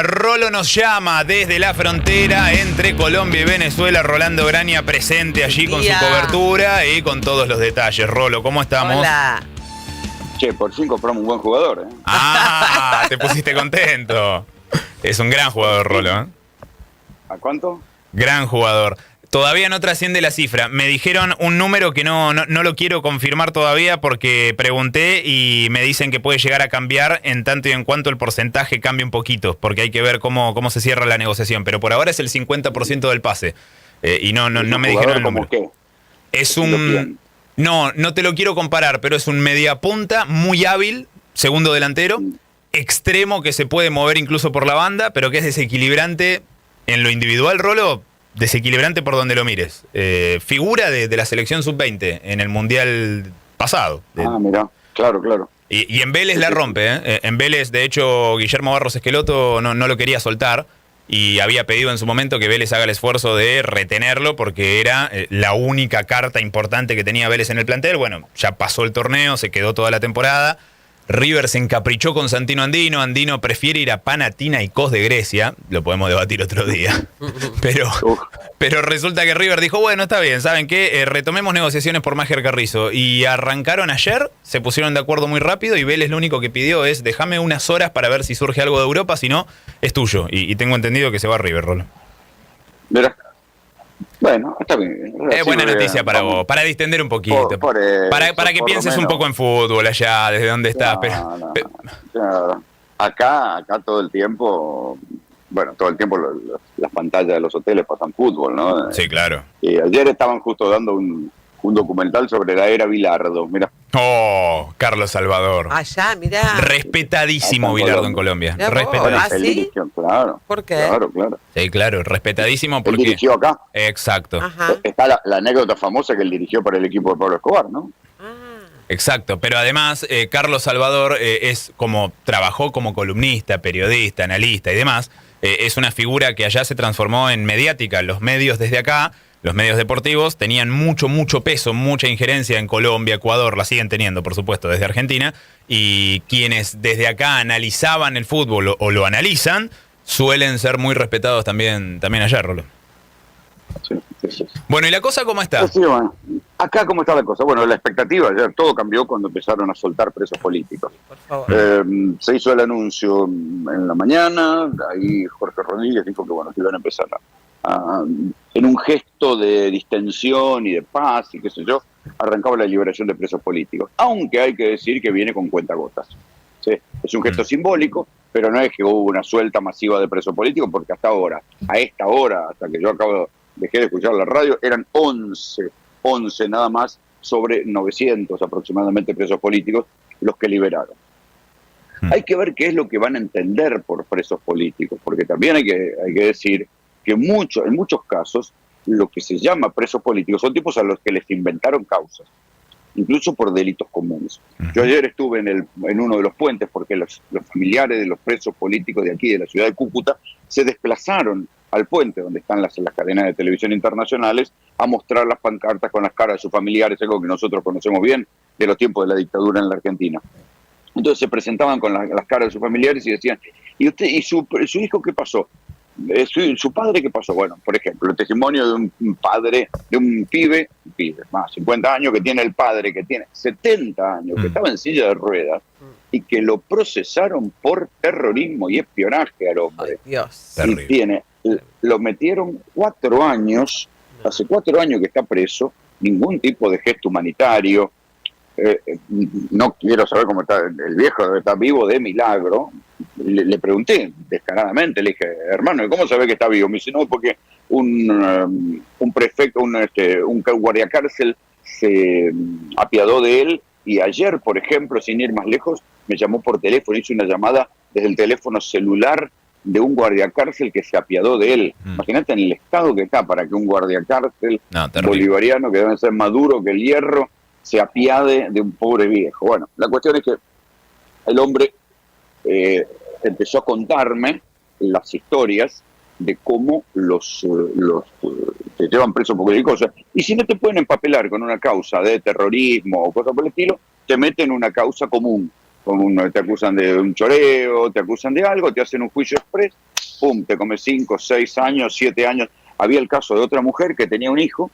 Rolo nos llama desde la frontera entre Colombia y Venezuela. Rolando Graña presente allí con su cobertura y con todos los detalles. Rolo, ¿cómo estamos? Hola. Che, por fin compramos un buen jugador, ¿eh? Ah, te pusiste contento. Es un gran jugador, Rolo, ¿eh? ¿A cuánto? Gran jugador. Todavía no trasciende la cifra. Me dijeron un número que no lo quiero confirmar todavía porque pregunté y me dicen que puede llegar a cambiar en tanto y en cuanto el porcentaje cambie un poquito, porque hay que ver cómo se cierra la negociación. Pero por ahora es el 50% del pase. Y no me dijeron el número. ¿Qué? Es un... No te lo quiero comparar, pero es un mediapunta muy hábil, segundo delantero, extremo que se puede mover incluso por la banda, pero que es desequilibrante en lo individual, Rolo. Desequilibrante por donde lo mires. Figura de la selección sub-20 en el Mundial pasado. Mirá, claro. Y en Vélez la rompe, ¿eh? En Vélez, de hecho, Guillermo Barros Esqueloto no lo quería soltar y había pedido en su momento que Vélez haga el esfuerzo de retenerlo porque era la única carta importante que tenía Vélez en el plantel. Bueno, ya pasó el torneo, se quedó toda la temporada. River se encaprichó con Santino Andino. Andino prefiere ir a Panathinaikos de Grecia. Lo podemos debatir otro día. Pero resulta que River dijo, bueno, está bien, ¿saben qué? Retomemos negociaciones por Máger Carrizo. Y arrancaron ayer, se pusieron de acuerdo muy rápido y Vélez lo único que pidió es déjame unas horas para ver si surge algo de Europa, si no, es tuyo. Y tengo entendido que se va a River, Rolo. Mira. Bueno, está bien. Es buena noticia para vos, para distender un poquito. Para que pienses un poco en fútbol allá, desde donde estás. Claro. Acá todo el tiempo, las pantallas de los hoteles pasan fútbol, ¿no? Sí, claro. Y ayer estaban justo dando un documental sobre la era Bilardo, mira. Oh, Carlos Salvador. Allá, mirá. Respetadísimo Bilardo en Colombia. Respetadísimo. ¿Ah, sí? Claro. ¿Por qué? Claro. Sí, claro, respetadísimo porque... Él dirigió acá. Exacto. Ajá. Está la anécdota famosa que él dirigió para el equipo de Pablo Escobar, ¿no? Exacto, pero además Carlos Salvador trabajó como columnista, periodista, analista y demás, es una figura que allá se transformó en mediática. Los medios desde acá, los medios deportivos, tenían mucho peso, mucha injerencia en Colombia, Ecuador, la siguen teniendo, por supuesto, desde Argentina, y quienes desde acá analizaban el fútbol o lo analizan, suelen ser muy respetados también allá, Rolo. Sí. Bueno, ¿y la cosa cómo está? Sí, bueno. Acá, ¿cómo está la cosa? Bueno, la expectativa, ayer todo cambió cuando empezaron a soltar presos políticos. Por favor. Se hizo el anuncio en la mañana, ahí Jorge Rodríguez dijo que iban a empezar en un gesto de distensión y de paz y qué sé yo, arrancaba la liberación de presos políticos. Aunque hay que decir que viene con cuentagotas. ¿Sí? Es un gesto simbólico, pero no es que hubo una suelta masiva de presos políticos, porque hasta ahora, a esta hora, hasta que yo dejé de escuchar la radio, eran 11 nada más sobre 900 aproximadamente presos políticos los que liberaron. Hay que ver qué es lo que van a entender por presos políticos, porque también hay que decir que en muchos casos lo que se llama presos políticos son tipos a los que les inventaron causas, incluso por delitos comunes. Yo ayer estuve en uno de los puentes porque los familiares de los presos políticos de aquí, de la ciudad de Cúcuta, se desplazaron al puente donde están las cadenas de televisión internacionales a mostrar las pancartas con las caras de sus familiares, algo que nosotros conocemos bien de los tiempos de la dictadura en la Argentina. Entonces se presentaban con las caras de sus familiares y decían, ¿y usted y su hijo qué pasó? ¿Su padre qué pasó? Bueno, por ejemplo, el testimonio de un padre, de un pibe, más 50 años, que tiene el padre, que tiene 70 años, que estaba en silla de ruedas y que lo procesaron por terrorismo y espionaje al hombre. Ay, Dios. Y lo metieron 4 años, hace 4 años que está preso, ningún tipo de gesto humanitario. No quiero saber cómo está el viejo, está vivo de milagro. Le pregunté descaradamente, le dije, hermano, ¿cómo sabe que está vivo? Me dice, no, porque un prefecto, un guardiacárcel se apiadó de él y ayer, por ejemplo, sin ir más lejos, me llamó por teléfono, hizo una llamada desde el teléfono celular de un guardiacárcel que se apiadó de él. Imagínate en el estado que está para que un guardiacárcel bolivariano, que debe ser más duro que el hierro, se apiade de un pobre viejo. Bueno, la cuestión es que el hombre empezó a contarme las historias de cómo te llevan preso por cualquier cosa. Y si no te pueden empapelar con una causa de terrorismo o cosas por el estilo, te meten una causa común. te acusan de un choreo, te acusan de algo, te hacen un juicio express, pum, te comes 5, 6 años, 7 años. Había el caso de otra mujer que tenía un hijo,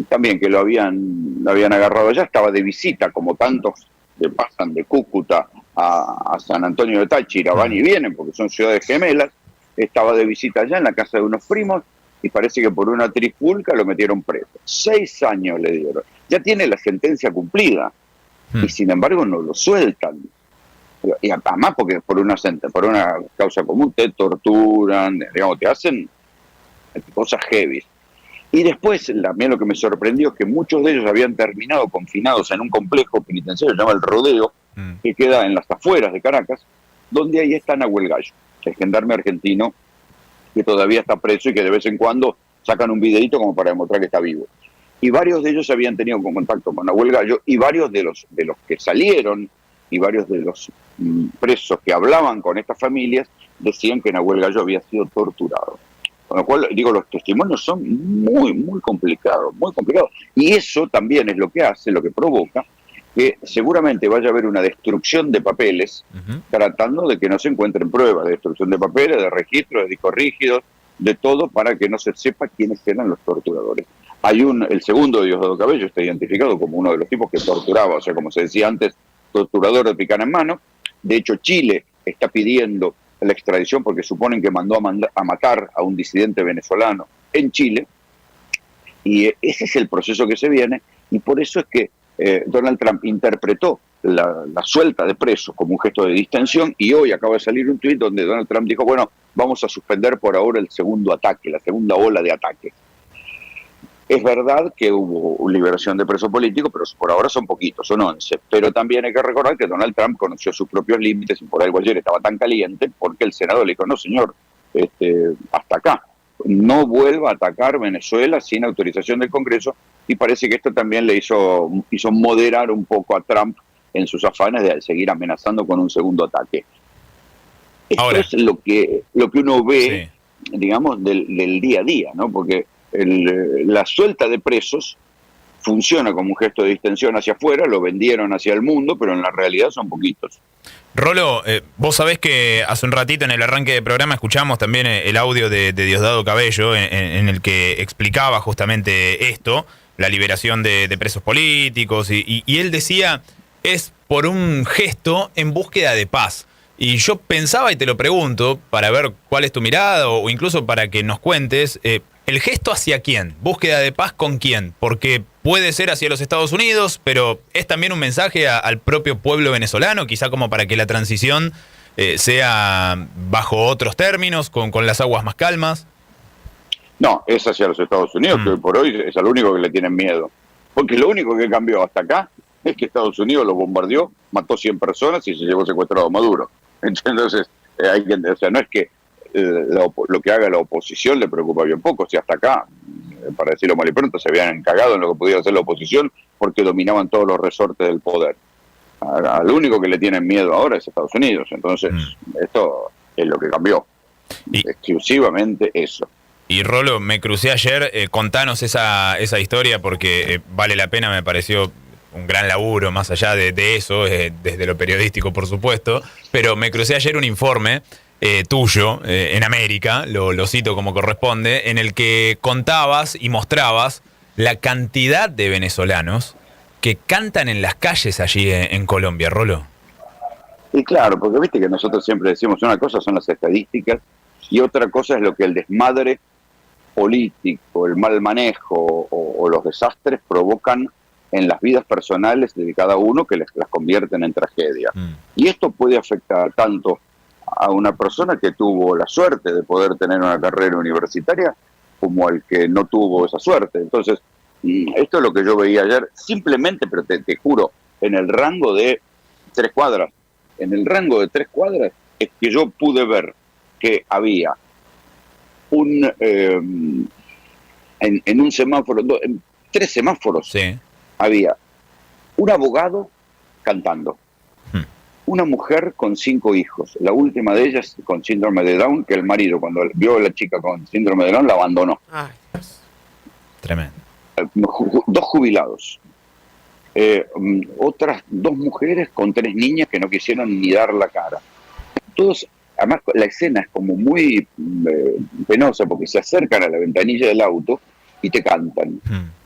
también que lo habían agarrado allá, estaba de visita, como tantos que pasan de Cúcuta a San Antonio de Táchira, van y vienen, porque son ciudades gemelas, estaba de visita allá en la casa de unos primos, y parece que por una trifulca lo metieron preso. 6 años le dieron. Ya tiene la sentencia cumplida, y sin embargo no lo sueltan. Y además porque por una causa común te torturan, digamos, te hacen cosas heavy. Y después, a mí lo que me sorprendió es que muchos de ellos habían terminado confinados en un complejo penitenciario llamado El Rodeo, que queda en las afueras de Caracas, donde ahí está Nahuel Gallo, el gendarme argentino que todavía está preso y que de vez en cuando sacan un videito como para demostrar que está vivo. Y varios de ellos habían tenido contacto con Nahuel Gallo, y varios de los que salieron y varios de los presos que hablaban con estas familias decían que Nahuel Gallo había sido torturado. Con lo cual, digo, los testimonios son muy, muy complicados, muy complicados. Y eso también es lo que hace, lo que provoca, que seguramente vaya a haber una destrucción de papeles, tratando de que no se encuentren pruebas de destrucción de papeles, de registros, de discos rígidos, de todo, para que no se sepa quiénes eran los torturadores. El segundo Diosdado Cabello está identificado como uno de los tipos que torturaba, o sea, como se decía antes, torturador de picana en mano. De hecho, Chile está pidiendo la extradición porque suponen que mandó a matar a un disidente venezolano en Chile, y ese es el proceso que se viene, y por eso es que Donald Trump interpretó la suelta de presos como un gesto de distensión, y hoy acaba de salir un tuit donde Donald Trump dijo, bueno, vamos a suspender por ahora el segundo ataque, la segunda ola de ataques. Es verdad que hubo liberación de presos políticos, pero por ahora son poquitos, son 11. Pero también hay que recordar que Donald Trump conoció sus propios límites, y por algo ayer estaba tan caliente, porque el Senado le dijo, no señor, hasta acá, no vuelva a atacar Venezuela sin autorización del Congreso, y parece que esto también le hizo moderar un poco a Trump en sus afanes de seguir amenazando con un segundo ataque. Esto ahora es lo que uno ve, sí, digamos, del día a día, ¿no? Porque la suelta de presos funciona como un gesto de distensión hacia afuera, lo vendieron hacia el mundo, pero en la realidad son poquitos. Rolo, vos sabés que hace un ratito en el arranque del programa escuchamos también el audio de Diosdado Cabello en el que explicaba justamente esto, la liberación de presos políticos, y él decía, es por un gesto en búsqueda de paz. Y yo pensaba, y te lo pregunto, para ver cuál es tu mirada, o incluso para que nos cuentes, ¿el gesto hacia quién? ¿Búsqueda de paz con quién? Porque puede ser hacia los Estados Unidos, pero es también un mensaje al propio pueblo venezolano, quizá como para que la transición sea bajo otros términos, con las aguas más calmas. No, es hacia los Estados Unidos, que hoy por hoy es al único que le tienen miedo. Porque lo único que cambió hasta acá es que Estados Unidos lo bombardeó, mató 100 personas y se llevó secuestrado a Maduro. Entonces, o sea, no es que lo que haga la oposición le preocupa bien poco. Si hasta acá, para decirlo mal y pronto, se habían cagado en lo que podía hacer la oposición porque dominaban todos los resortes del poder. Al único que le tienen miedo ahora es Estados Unidos. Entonces, esto es lo que cambió. Exclusivamente eso. Y Rolo, me crucé ayer, contanos esa historia porque vale la pena, me pareció un gran laburo más allá de eso, desde lo periodístico por supuesto, pero me crucé ayer un informe tuyo en América, lo cito como corresponde, en el que contabas y mostrabas la cantidad de venezolanos que cantan en las calles allí en Colombia, Rolo. Y claro, porque viste que nosotros siempre decimos una cosa son las estadísticas y otra cosa es lo que el desmadre político, el mal manejo o los desastres provocan en las vidas personales de cada uno, que las convierten en tragedia. Y esto puede afectar tanto a una persona que tuvo la suerte de poder tener una carrera universitaria como al que no tuvo esa suerte. Entonces, esto es lo que yo veía ayer, simplemente, pero te juro, en el rango de 3 cuadras. En el rango de 3 cuadras es que yo pude ver que había en un semáforo, en 3 semáforos, sí, había un abogado cantando, una mujer con 5 hijos, la última de ellas con síndrome de Down, que el marido cuando vio a la chica con síndrome de Down la abandonó. Ay, Tremendo. 2 jubilados, otras 2 mujeres con 3 niñas que no quisieron ni dar la cara. Todos, además la escena es como muy penosa porque se acercan a la ventanilla del auto y te cantan,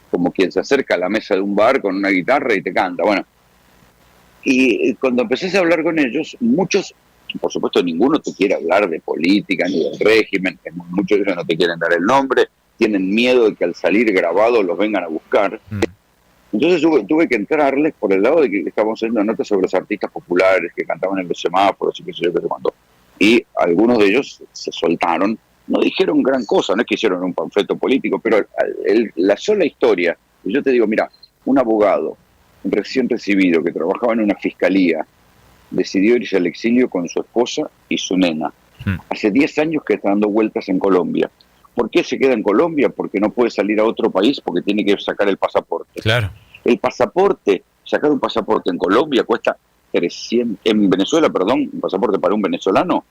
como quien se acerca a la mesa de un bar con una guitarra y te canta. Bueno, y cuando empecé a hablar con ellos, muchos, por supuesto ninguno te quiere hablar de política ni del régimen, muchos de ellos no te quieren dar el nombre, tienen miedo de que al salir grabado los vengan a buscar. Entonces tuve que entrarles por el lado de que estábamos haciendo notas sobre los artistas populares que cantaban en los semáforos y qué sé yo, qué sé cuánto. Y algunos de ellos se soltaron, no dijeron gran cosa, no es que hicieron un panfleto político, pero la sola historia, y yo te digo, mira, un abogado recién recibido que trabajaba en una fiscalía decidió irse al exilio con su esposa y su nena. Hace 10 años que está dando vueltas en Colombia. ¿Por qué se queda en Colombia? Porque no puede salir a otro país porque tiene que sacar el pasaporte. Claro. El pasaporte, sacar un pasaporte en Colombia cuesta 300, en Venezuela, perdón, un pasaporte para un venezolano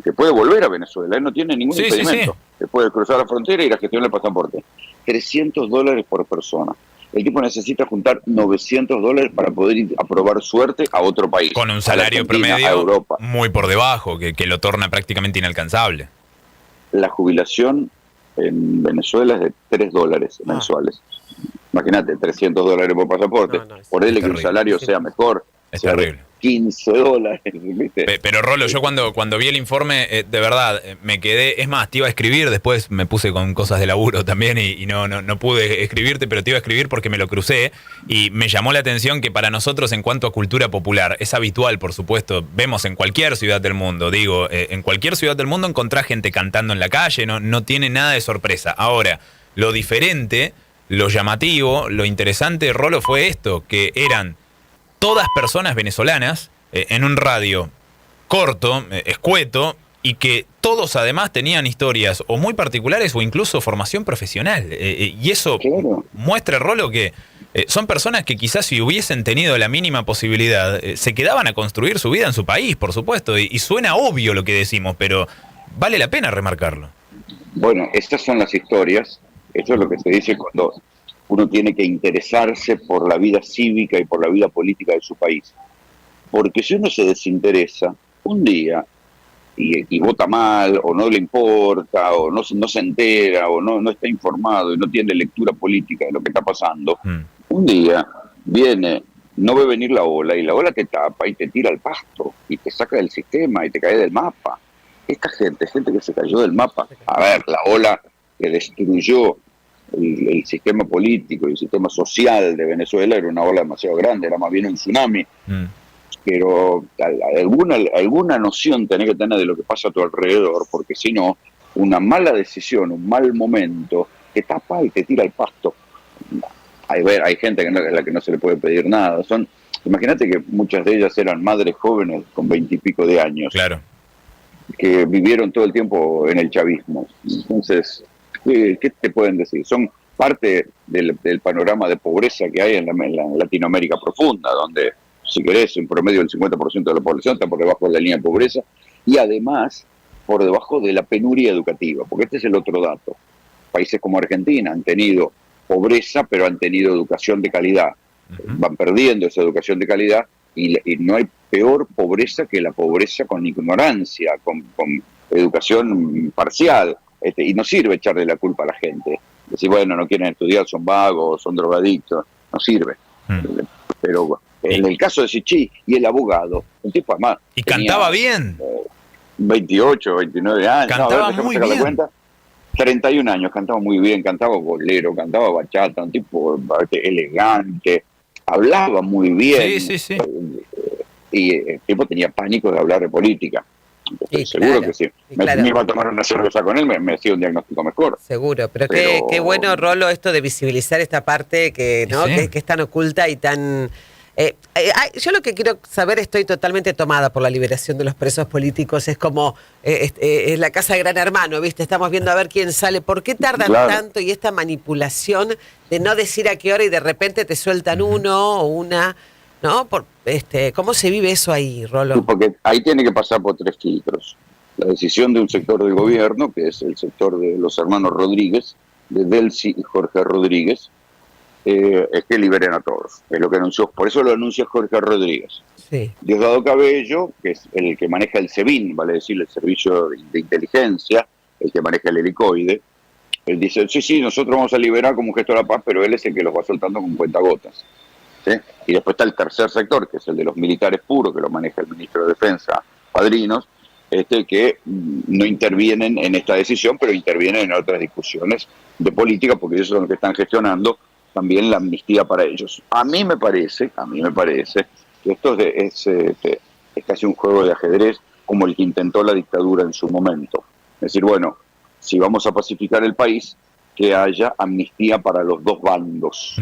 que puede volver a Venezuela, él no tiene ningún impedimento, que puede cruzar la frontera y ir a gestionar el pasaporte. $300 por persona. El tipo necesita juntar $900 para poder ir a probar suerte a otro país. Con un salario promedio muy por debajo, que lo torna prácticamente inalcanzable. La jubilación en Venezuela es de $3 mensuales. Imagínate, $300 por pasaporte. Por él que un salario sea mejor. Es terrible. $15, ¿viste? Pero Rolo, yo cuando vi el informe, de verdad, me quedé, es más, te iba a escribir, después me puse con cosas de laburo también y no pude escribirte, pero te iba a escribir porque me lo crucé y me llamó la atención que para nosotros en cuanto a cultura popular, es habitual, por supuesto, vemos en cualquier ciudad del mundo, en cualquier ciudad del mundo encontrás gente cantando en la calle, no tiene nada de sorpresa. Ahora, lo diferente, lo llamativo, lo interesante, Rolo, fue esto, que eran todas personas venezolanas en un radio corto, escueto, y que todos además tenían historias o muy particulares o incluso formación profesional. Y eso muestra, Rolo, que son personas que quizás si hubiesen tenido la mínima posibilidad, se quedaban a construir su vida en su país, por supuesto. Y suena obvio lo que decimos, pero vale la pena remarcarlo. Bueno, estas son las historias. Eso es lo que se dice cuando uno tiene que interesarse por la vida cívica y por la vida política de su país. Porque si uno se desinteresa, un día, y vota mal, o no le importa, o no se entera, o no está informado, y no tiene lectura política de lo que está pasando, un día viene, no ve venir la ola, y la ola te tapa y te tira al pasto, y te saca del sistema, y te cae del mapa. Esta gente que se cayó del mapa. A ver, la ola que destruyó el sistema político y el sistema social de Venezuela era una ola demasiado grande, era más bien un tsunami. Pero alguna noción tenés que tener de lo que pasa a tu alrededor, porque si no, una mala decisión, un mal momento, te tapa y te tira al pasto. Hay gente a la que no se le puede pedir nada. Imagínate que muchas de ellas eran madres jóvenes con 20 y pico de años. Claro. Que vivieron todo el tiempo en el chavismo. Entonces, ¿qué te pueden decir? Son parte del panorama de pobreza que hay en la Latinoamérica profunda, donde, si querés, un promedio del 50% de la población está por debajo de la línea de pobreza y además por debajo de la penuria educativa, porque este es el otro dato. Países como Argentina han tenido pobreza, pero han tenido educación de calidad. Van perdiendo esa educación de calidad y no hay peor pobreza que la pobreza con ignorancia, con educación parcial. Y no sirve echarle la culpa a la gente. Decir, bueno, no quieren estudiar, son vagos, son drogadictos. No sirve. Pero en el caso de Sichí y el abogado, un tipo además... Y cantaba bien. 28, 29 años. Cantaba muy bien. Cuenta, 31 años, cantaba muy bien, cantaba bolero, cantaba bachata, un tipo elegante, hablaba muy bien. Sí. Y el tipo tenía pánico de hablar de política. Estoy seguro que sí. Me iba a tomar una cerveza con él, me hacía un diagnóstico mejor. Seguro, pero qué bueno, Rolo, esto de visibilizar esta parte que es tan oculta y tan... yo lo que quiero saber, estoy totalmente tomada por la liberación de los presos políticos, es como es la casa de Gran Hermano, ¿viste? Estamos viendo a ver quién sale. ¿Por qué tardan tanto y esta manipulación de no decir a qué hora y de repente te sueltan uno o una... ¿No? ¿Cómo se vive eso ahí, Rolo? Porque ahí tiene que pasar por 3 filtros. La decisión de un sector del gobierno, que es el sector de los hermanos Rodríguez, de Delcy y Jorge Rodríguez, es que liberen a todos. Es lo que anunció, por eso lo anuncia Jorge Rodríguez. Sí. Diosdado Cabello, que es el que maneja el SEBIN, vale decir, el Servicio de Inteligencia, el que maneja el helicoide, él dice, sí, nosotros vamos a liberar como un gesto de la paz, pero él es el que los va soltando con cuentagotas. ¿Sí? Y después está el tercer sector, que es el de los militares puros, que lo maneja el ministro de Defensa, Padrinos, que no intervienen en esta decisión, pero intervienen en otras discusiones de política, porque ellos son los que están gestionando también la amnistía para ellos. A mí me parece que esto es casi un juego de ajedrez como el que intentó la dictadura en su momento. Es decir, bueno, si vamos a pacificar el país, que haya amnistía para los dos bandos.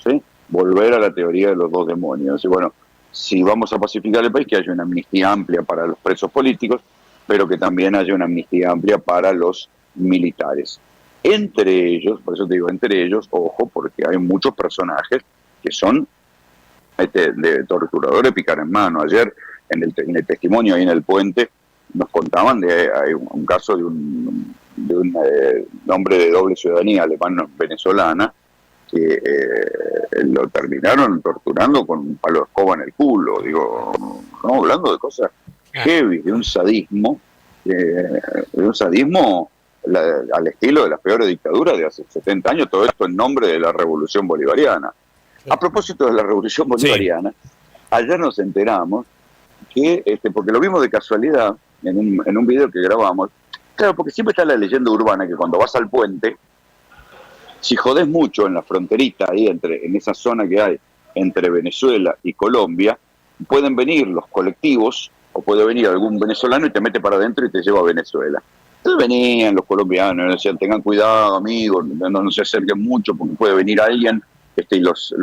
¿Sí? Volver a la teoría de los dos demonios. Y bueno, si vamos a pacificar el país, que haya una amnistía amplia para los presos políticos, pero que también haya una amnistía amplia para los militares. Entre ellos, por eso te digo, entre ellos, ojo, porque hay muchos personajes que son de torturadores picar en mano. Ayer, en el testimonio ahí en el puente, nos contaban hay un caso de un hombre de doble ciudadanía alemano-venezolana, que lo terminaron torturando con un palo de escoba en el culo. Digo, estamos hablando de cosas heavy, de un sadismo al estilo de las peores dictaduras de hace 70 años, todo esto en nombre de la Revolución Bolivariana. A propósito de la Revolución Bolivariana, ayer nos enteramos que, porque lo vimos de casualidad en un video que grabamos, claro, porque siempre está la leyenda urbana que cuando vas al puente, si jodés mucho en la fronterita, ahí en esa zona que hay entre Venezuela y Colombia, pueden venir los colectivos, o puede venir algún venezolano y te mete para adentro y te lleva a Venezuela. Entonces venían los colombianos y decían, tengan cuidado, amigos, no se acerquen mucho porque puede venir alguien y los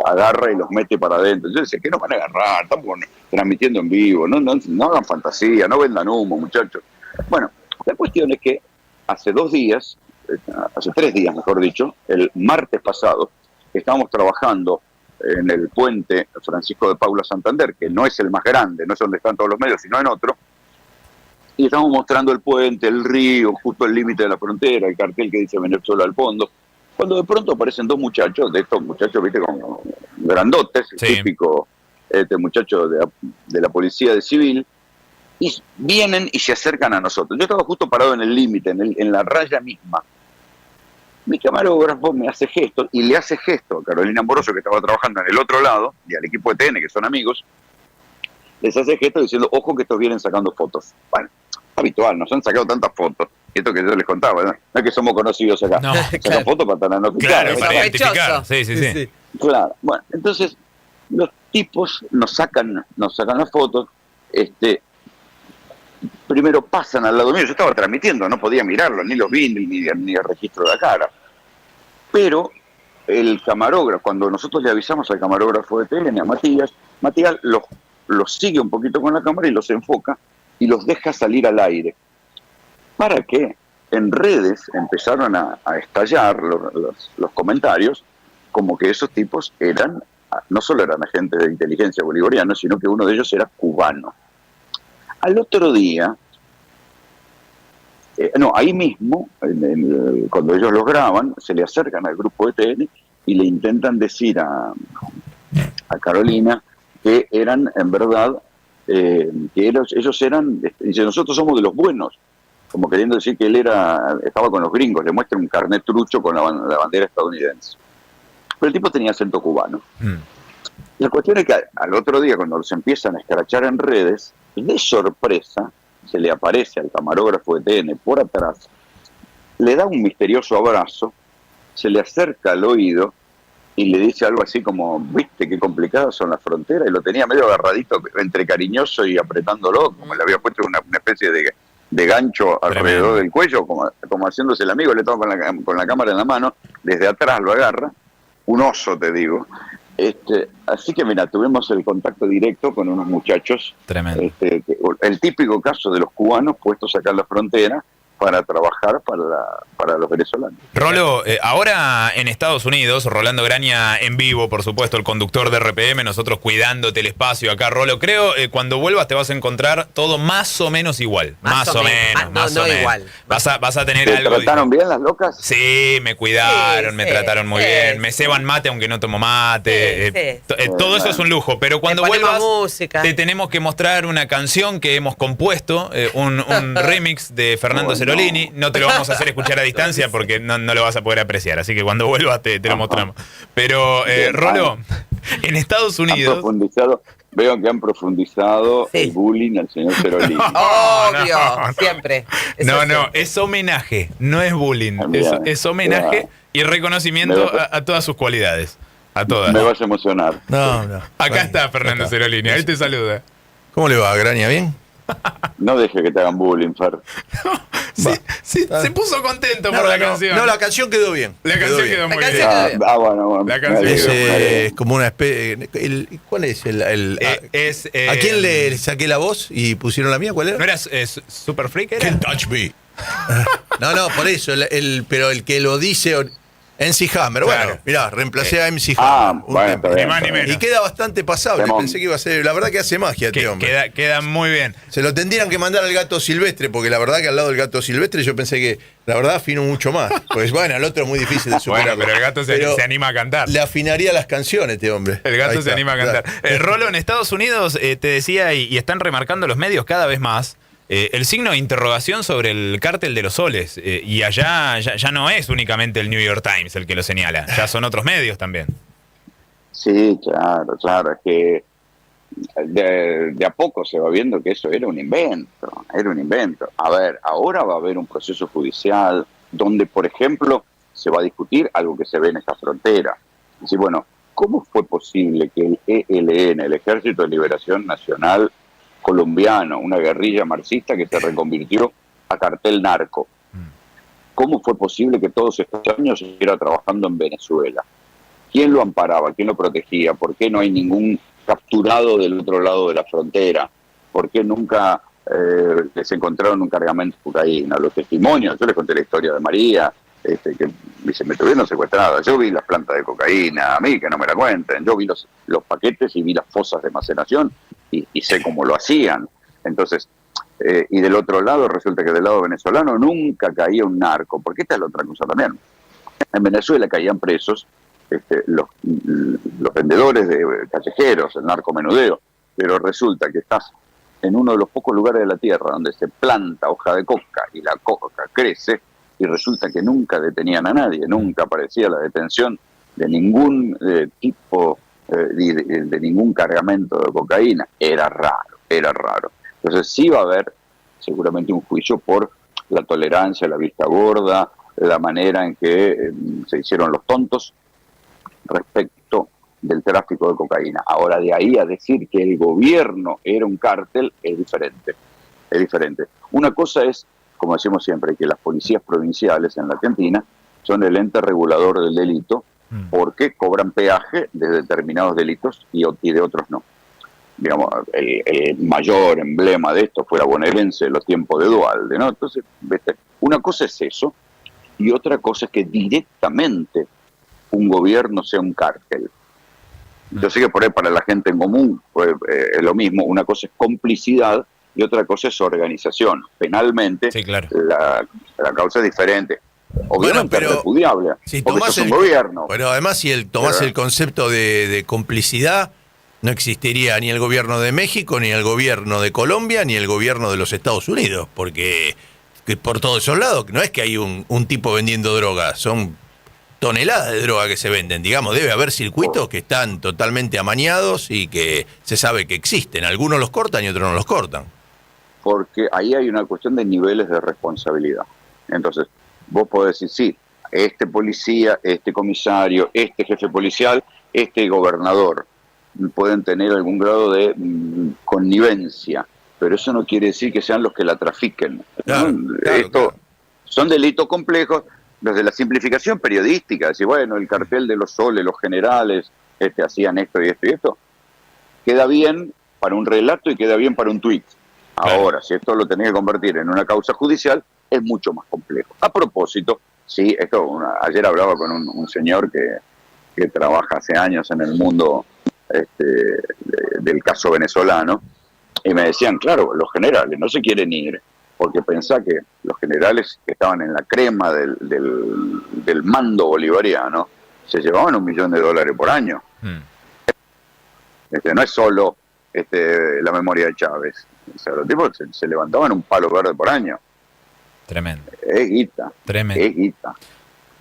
agarra y los mete para adentro. Yo decía, ¿qué nos van a agarrar? Estamos transmitiendo en vivo, no hagan fantasía, no vendan humo, muchachos. Bueno, la cuestión es que hace 3 días, mejor dicho, el martes pasado, estábamos trabajando en el puente Francisco de Paula Santander, que no es el más grande, no es donde están todos los medios, sino en otro, y estábamos mostrando el puente, el río, justo el límite de la frontera, el cartel que dice Venezuela al fondo, cuando de pronto aparecen 2 muchachos, de estos muchachos, viste, como grandotes, sí, típico muchacho de la policía de civil, y vienen y se acercan a nosotros. Yo estaba justo parado en el límite, en la raya misma. Mi camarógrafo me hace gesto, y le hace gesto a Carolina Amoroso, que estaba trabajando en el otro lado, y al equipo de TN, que son amigos, les hace gesto diciendo, ojo que estos vienen sacando fotos. Bueno, habitual, nos han sacado tantas fotos, y esto que yo les contaba, no es que somos conocidos acá, sacan fotos para estar en claro, para identificar, sí. Claro, bueno, entonces los tipos nos sacan las fotos, primero pasan al lado mío, yo estaba transmitiendo, no podía mirarlo, ni los vi, ni el registro de la cara. Pero el camarógrafo, cuando nosotros le avisamos al camarógrafo de TN, a Matías los sigue un poquito con la cámara y los enfoca y los deja salir al aire. ¿Para qué? En redes empezaron a estallar los comentarios como que esos tipos no solo eran agentes de inteligencia bolivarianos, sino que uno de ellos era cubano. Al otro día, ahí mismo, cuando ellos los graban, se le acercan al grupo de TN y le intentan decir a Carolina que eran, en verdad, que ellos eran, dice, nosotros somos de los buenos, como queriendo decir que él estaba con los gringos, le muestra un carnet trucho con la bandera estadounidense. Pero el tipo tenía acento cubano. La cuestión es que al otro día, cuando los empiezan a escrachar en redes, de sorpresa se le aparece al camarógrafo de TN por atrás, le da un misterioso abrazo, se le acerca al oído y le dice algo así como, viste qué complicadas son las fronteras, y lo tenía medio agarradito, entre cariñoso y apretándolo, como le había puesto una especie de gancho alrededor del cuello, como haciéndose el amigo, le toma con la cámara en la mano, desde atrás lo agarra, un oso te digo. Así que mira, tuvimos el contacto directo con unos muchachos. Tremendo. El típico caso de los cubanos puestos acá en la frontera para trabajar para los venezolanos. Rolo, ahora en Estados Unidos, Rolando Graña en vivo, por supuesto, el conductor de RPM, nosotros cuidándote el espacio acá, Rolo, creo cuando vuelvas te vas a encontrar todo más o menos igual. Más o menos. Igual. Vas a tener ¿Te algo. trataron bien las locas? Sí, me cuidaron, Sí, me sí, trataron muy sí, bien, me sí. ceban mate aunque no tomo mate. Sí, Todo eso es un lujo, pero cuando ponemos vuelvas música. te tenemos que mostrar una canción que hemos compuesto, un remix de Fernando Cerolini. No te lo vamos a hacer escuchar a distancia porque no lo vas a poder apreciar, así que cuando vuelvas te lo mostramos. Pero, Bien, Rolo, en Estados Han Unidos... profundizado, veo que han profundizado Sí. el bullying al señor Cerolini. Obvio, no. siempre. No, Eso siempre. es homenaje, no es bullying. Bien, Es homenaje y reconocimiento Me- a todas sus cualidades. A todas. Me vas a emocionar. No. Acá está Fernando Cerolini, ahí te saluda. ¿Cómo le va, Graña? ¿Bien? No deje que te hagan bullying, Fer. Sí, se puso contento por la canción. No, la canción quedó bien. La canción quedó muy bien. canción- Bueno. La canción me Es, alegro. es como una especie... ¿Cuál es Es, ¿A quién le saqué la voz y pusieron la mía? ¿Cuál era? ¿No era Super Freak? ¿Era? Can't touch me. No, por eso, pero el que lo dice MC Hammer. Claro. Bueno, mirá, reemplacé a MC Hammer. Un Bueno, tiempo. está bien, Ni más ni está bien. menos. Y queda bastante pasable. Temón. Pensé que iba a ser. La verdad que hace magia este hombre. Queda muy bien. Se lo tendrían que mandar al Gato Silvestre, porque la verdad que al lado del Gato Silvestre yo pensé que, la verdad, afinó mucho más. Pues bueno, el otro es muy difícil de superar. Bueno, pero el gato se anima a cantar. Le afinaría las canciones este hombre. El gato Ahí se está, anima a cantar. claro. Rolo, en Estados Unidos, te decía, y están remarcando los medios cada vez más, el signo de interrogación sobre el cártel de los soles. Y allá ya no es únicamente el New York Times el que lo señala, ya son otros medios también. Sí, claro. Es que de a poco se va viendo que eso era un invento. A ver, ahora va a haber un proceso judicial donde, por ejemplo, se va a discutir algo que se ve en esta frontera. Es decir, bueno, ¿cómo fue posible que el ELN, el Ejército de Liberación Nacional colombiano, una guerrilla marxista que se reconvirtió a cartel narco? ¿Cómo fue posible que todos estos años estuviera trabajando en Venezuela? ¿Quién lo amparaba? ¿Quién lo protegía? ¿Por qué no hay ningún capturado del otro lado de la frontera? ¿Por qué nunca les encontraron un cargamento de cocaína? Los testimonios, yo les conté la historia de María, que dice, me tuvieron secuestrada, yo vi las plantas de cocaína, a mí que no me la cuenten, yo vi los paquetes y vi las fosas de almacenación y sé cómo lo hacían. Entonces, y del otro lado, resulta que del lado venezolano nunca caía un narco, porque esta es la otra cosa también. En Venezuela caían presos los vendedores de callejeros, el narcomenudeo, pero resulta que estás en uno de los pocos lugares de la tierra donde se planta hoja de coca y la coca crece, y resulta que nunca detenían a nadie, nunca aparecía la detención de ningún tipo de ningún cargamento de cocaína. Era raro. Entonces sí va a haber seguramente un juicio por la tolerancia, la vista gorda, la manera en que se hicieron los tontos respecto del tráfico de cocaína. Ahora, de ahí a decir que el gobierno era un cártel es diferente. Una cosa es, como decimos siempre, que las policías provinciales en la Argentina son el ente regulador del delito porque cobran peaje de determinados delitos y de otros no. Digamos, el mayor emblema de esto fue la bonaerense de los tiempos de Duhalde, ¿no? Entonces, ¿viste? Una cosa es eso y otra cosa es que directamente un gobierno sea un cártel. Yo sé que por ahí para la gente en común es lo mismo. Una cosa es complicidad y otra cosa es organización. Penalmente, Sí, claro. la causa es diferente. Obviamente pero es repudiable, si porque tomás eso es un gobierno. Pero además, si tomás Pero- el concepto de complicidad, no existiría ni el gobierno de México, ni el gobierno de Colombia, ni el gobierno de los Estados Unidos, porque que por todos esos lados no es que hay un tipo vendiendo droga, son toneladas de droga que se venden. Digamos, debe haber circuitos que están totalmente amañados y que se sabe que existen. Algunos los cortan y otros no los cortan. Porque ahí hay una cuestión de niveles de responsabilidad. Entonces, vos podés decir, sí, este policía, este comisario, este jefe policial, este gobernador pueden tener algún grado de connivencia, pero eso no quiere decir que sean los que la trafiquen. Claro, ¿no? claro, claro. Son delitos complejos desde la simplificación periodística, decir, bueno, el cartel de los soles, los generales, hacían esto y esto y esto, queda bien para un relato y queda bien para un tuit. Claro. Ahora, si esto lo tenés que convertir en una causa judicial, es mucho más complejo. A propósito, sí, ayer hablaba con un señor que trabaja hace años en el mundo del caso venezolano, y me decían, claro, los generales no se quieren ir, porque pensá que los generales que estaban en la crema del mando bolivariano se llevaban $1 millón por año. No es solo la memoria de Chávez. O sea, los tipos se levantaban un palo verde por año. Tremendo. Es guita. Tremendo. Es guita.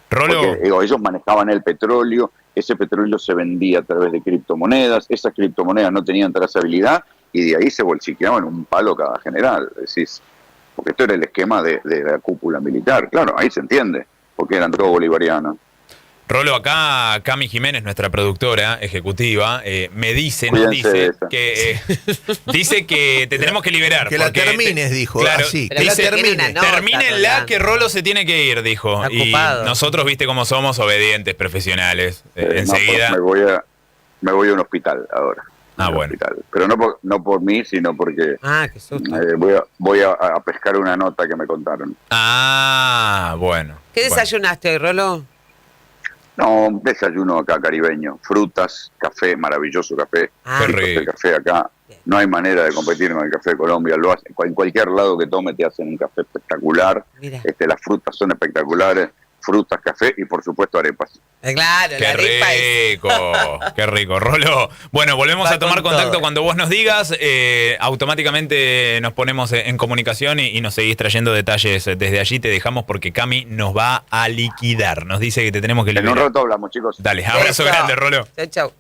Rolo. Porque, ellos manejaban el petróleo, ese petróleo se vendía a través de criptomonedas, esas criptomonedas no tenían trazabilidad y de ahí se bolsiqueaban un palo cada general. Decís, porque esto era el esquema de la cúpula militar. Claro, ahí se entiende, porque eran todos bolivarianos. Rolo, acá Cami Jiménez, nuestra productora ejecutiva, me dice, nos Cuídense de dice esa. dice que te tenemos que liberar. Que la porque termines, dijo, Claro, así, Pero que la dice que tiene termines. una nota, termínenla Rolando. que Rolo se tiene que ir, dijo. Está Y ocupado. nosotros, viste cómo somos, obedientes, profesionales. Enseguida. Me voy a un hospital ahora. Ah, bueno. Hospital. Pero no por mí, sino porque Qué susto. voy a pescar una nota que me contaron. Ah, bueno. ¿Qué Bueno. desayunaste hoy, Rolo? No, un desayuno acá caribeño, frutas, café, maravilloso café. Ah, Qué Chicos, el rico. café acá, no hay manera de competir con el café de Colombia, lo hacen, en cualquier lado que tome te hacen un café espectacular, Mira. las frutas son espectaculares, frutas, café y por supuesto arepas. Claro, Qué la arepa es... rico, qué rico. Rolo, bueno, volvemos Va a tomar con contacto todo. cuando vos nos digas. Automáticamente nos ponemos en comunicación y nos seguís trayendo detalles desde allí. Te dejamos porque Cami nos va a liquidar. Nos dice que te tenemos que En un liberar. rato hablamos, chicos. Dale, abrazo Beso. grande, Rolo. Chau, chau.